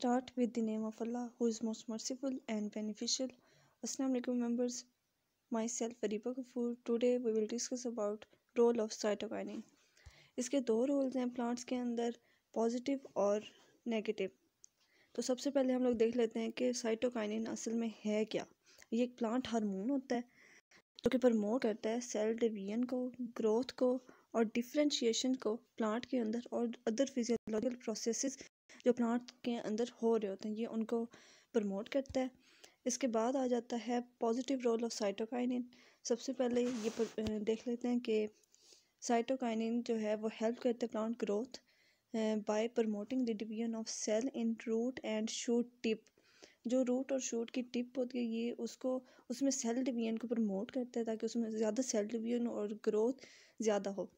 Start with the name of Allah, who is most merciful and beneficial. Assalamu alaikum members, myself Fariba Kafoor. Today we will discuss about role of cytokinin. इसके दो roles हैं plants के अंदर, positive और negative. तो सबसे पहले हम लोग देख लेते हैं कि साइटोकाइनिन असल में है क्या। ये एक प्लांट हार्मोन होता है जो कि प्रमोट करता है सेल डिवीजन को, ग्रोथ को और डिफरेंशिएशन को प्लांट के अंदर, और अदर फिजियोलॉजिकल प्रोसेसेस जो प्लांट के अंदर हो रहे होते हैं ये उनको प्रमोट करता है। इसके बाद आ जाता है पॉजिटिव रोल ऑफ साइटोकाइनिन। सबसे पहले ये देख लेते हैं कि साइटोकाइनिन जो है वो हेल्प करता है plant growth by promoting the division of cell in root and shoot tip. जो रूट और शूट की टिप होती है ये उसमें सेल डिवीजन को प्रमोट करता है ताकि उसमें ज़्यादा सेल डिवीजन और ग्रोथ ज़्यादा हो।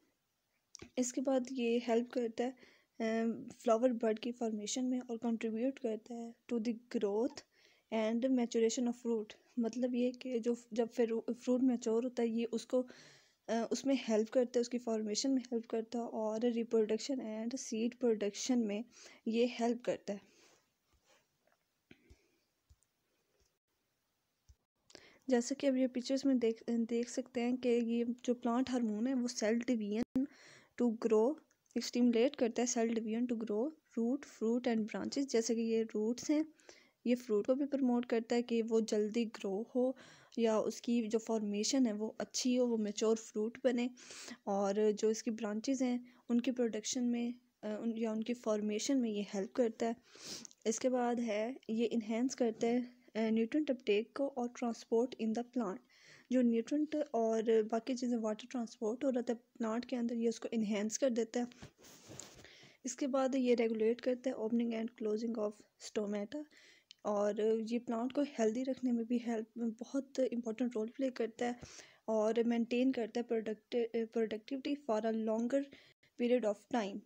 इसके बाद ये हेल्प करता है फ्लावर बड की फॉर्मेशन में और कंट्रीब्यूट करता है to the growth and maturation of fruit. मतलब ये कि जो जब फिर फ्रूट मैच्योर होता है ये उसमें हेल्प करता है, उसकी फॉर्मेशन में हेल्प करता है और रिप्रोडक्शन एंड सीड प्रोडक्शन में ये हेल्प करता है। जैसे कि अब ये पिक्चर्स में देख सकते हैं कि ये जो प्लांट हार्मोन है वो cell division to grow stimulate करता है, cell division to grow root, fruit and branches. जैसे कि ये रूट्स हैं, ये फ्रूट को भी प्रमोट करता है कि वो जल्दी ग्रो हो या उसकी जो फॉर्मेशन है वो अच्छी हो, वो मैच्योर फ्रूट बने। और जो इसकी ब्रांचेस हैं उनकी प्रोडक्शन में या उनकी फॉर्मेशन में ये हेल्प करता है। इसके बाद है ये इन्हेंस करता है न्यूट्रिएंट अपटेक को और ट्रांसपोर्ट इन द प्लांट। जो न्यूट्रिएंट और बाकी चीज़ें वाटर ट्रांसपोर्ट हो रहा था प्लांट के अंदर ये उसको इन्हेंस कर देता है। इसके बाद ये रेगुलेट करता है opening and closing of stomata, और ये प्लांट को हेल्दी रखने में भी बहुत इंपॉर्टेंट रोल प्ले करता है और मेंटेन करता है productivity for a longer period of time.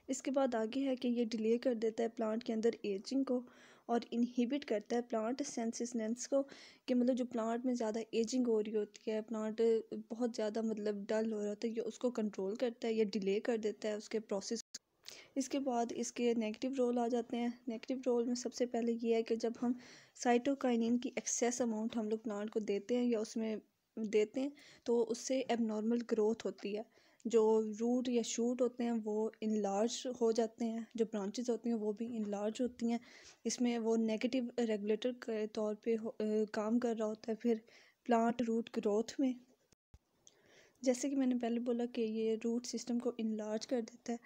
इसके बाद आगे है कि ये डिले कर देता है प्लांट के अंदर एजिंग को और इनहिबिट करता है प्लांट सेंसिसनेस को, कि मतलब जो प्लांट में ज़्यादा एजिंग हो रही होती है, प्लांट बहुत ज़्यादा मतलब डल हो रहा होता है, ये उसको कंट्रोल करता है, ये डिले कर देता है उसके प्रोसेस। इसके बाद इसके नेगेटिव रोल आ जाते हैं। नेगेटिव रोल में सबसे पहले ये है कि जब हम साइटोकाइनिन की एक्सेस अमाउंट हम लोग प्लांट को देते हैं या उसमें देते हैं तो उससे एबनॉर्मल ग्रोथ होती है। जो रूट या शूट होते हैं वो इनलार्ज हो जाते हैं, जो ब्रांचेस होती हैं वो भी इनलार्ज होती हैं। इसमें वो नेगेटिव रेगुलेटर के तौर पे काम कर रहा होता है फिर प्लांट रूट ग्रोथ में। जैसे कि मैंने पहले बोला कि ये रूट सिस्टम को इनलार्ज कर देता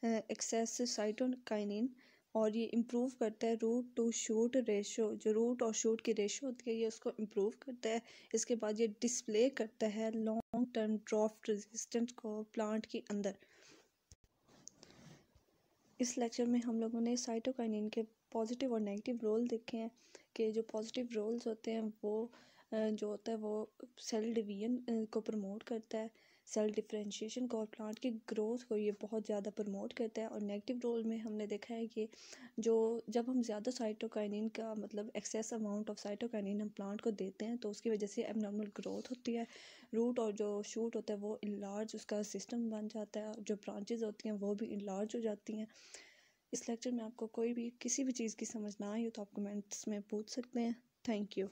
है एक्सेस साइटोकाइनिन, और ये इम्प्रूव करता है रूट टू शूट रेशो। जो रूट और शूट की रेशो होती है ये उसको इम्प्रूव करता है। इसके बाद ये डिस्प्ले करता है लॉन्ग टर्म ड्राफ्ट रेजिस्टेंट को प्लांट के अंदर। इस लेक्चर में हम लोगों ने साइटोकाइनिन के पॉजिटिव और नेगेटिव रोल देखे हैं कि जो पॉजिटिव रोल्स होते हैं वो जो होता है वो सेल डिवीजन को प्रमोट करता है, सेल डिफरेंशिएशन को और प्लांट की ग्रोथ को ये बहुत ज़्यादा प्रमोट करता है। और नेगेटिव रोल में हमने देखा है कि जो जब हम ज़्यादा साइटोकाइनिन का मतलब एक्सेस अमाउंट ऑफ साइटोकाइनिन हम प्लांट को देते हैं तो उसकी वजह से एबनॉर्मल ग्रोथ होती है, रूट और जो शूट होता है वो इनलार्ज उसका सिस्टम बन जाता है, जो ब्रांचेज होती हैं वो भी इनलार्ज हो जाती हैं। इस लेक्चर में आपको कोई भी किसी भी चीज़ की समझ ना आई हो तो आप कमेंट्स में पूछ सकते हैं। Thank you.